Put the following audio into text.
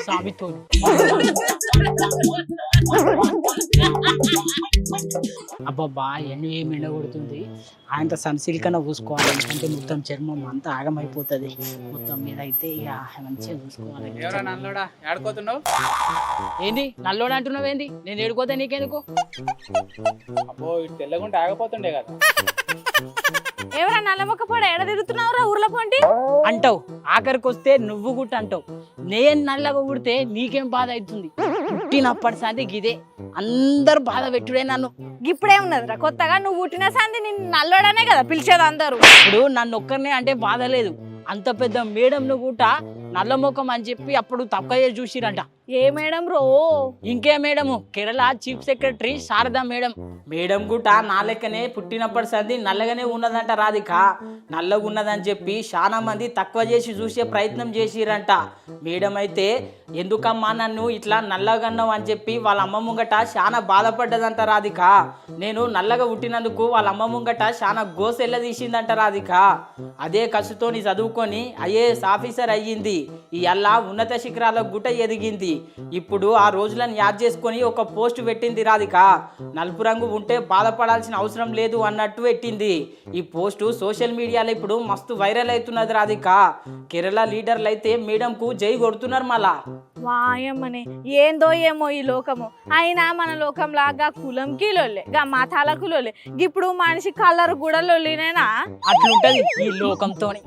సాబితో అబ్బబ్బా ఎన్ని ఏమి ఎండగొడుతుంది. ఆయనతో సన్సిల్క్ కన్నా పూసుకోవాలి, ఎందుకంటే మొత్తం చర్మం అంతా ఆగమైపోతుంది. మొత్తం మీద అయితే ఇక మంచిగా చూసుకోవాలి. ఎవరా నల్లోడా ఏడుకోతున్నావు? ఏంది నల్లోడు అంటున్నావు? ఏంది నేను ఏడుకోతే నీకెందుకు? అబ్బో ఇటు తెల్లగుంటే ఆగపోతుండే కదా. ఎవరా నల్లమొక్కపోడు ఎడ తిరుగుతున్నావురా ఊర్లో పోండి అంటావు. ఆఖరికి వస్తే నువ్వు గుట్ట అంటావు. నేను నల్లగా కుడితే నీకేం బాధ అవుతుంది? పుట్టినప్పటి సంది గిదే, అందరు బాధ పెట్టుడే నన్ను. ఇప్పుడే ఉన్నదిరా కొత్తగా నువ్వు పుట్టిన సంది నిన్ను నల్లోడనే కదా పిలిచేది అందరూ. ఇప్పుడు నన్ను ఒక్కరినే అంటే బాధ లేదు, అంత పెద్ద మేడంను కూట నల్ల ముఖం అని చెప్పి అప్పుడు తక్కువ చూసిరంట. ఏ మేడం రో? ఇంకే madam, Kerala chief secretary Sharada madam. Madam గుట నా లెక్కనే పుట్టినప్పటి సంది నల్లగానే ఉన్నదంట రాధిక. నల్లగా ఉన్నదని చెప్పి చాలా మంది తక్కువ చేసి చూసే ప్రయత్నం చేసిరంట. మేడం అయితే ఎందుకమ్మా నన్ను ఇట్లా నల్లగన్నావు అని చెప్పి వాళ్ళ అమ్మ ముంగట చాలా బాధపడ్డదంట రాధిక. నేను నల్లగా పుట్టినందుకు వాళ్ళ అమ్మ ముంగట చాలా గోసెల్ల తీసిందంట రాధిక. అదే కసుతోని చదువుకొని ఐఏఎస్ ఆఫీసర్ అయ్యింది. ఈ అల్లా ఉన్నత శిఖరాల గుట ఎదిగింది. ఇప్పుడు ఆ రోజులను యాద్ చేసుకొని ఒక పోస్ట్ పెట్టింది రాధిక. నలుపు రంగు ఉంటే బాధపడాల్సిన అవసరం లేదు అన్నట్టు పెట్టింది. ఈ పోస్ట్ సోషల్ మీడియాలో ఇప్పుడు మస్తు వైరల్ అవుతున్నది రాధిక. కేరళ లీడర్లు అయితే మేడంకు జై కొడుతున్నారు. మళ్ళా వాయమ్మని ఏందో ఏమో ఈ లోకము. అయినా మన లోకంలాగా కులంకి లొల్లే, గా మతాలకు లొల్లే, ఇప్పుడు మనిషి కలర్ కూడా లొల్లినేనా? అట్లుంటది ఈ లోకంతోని.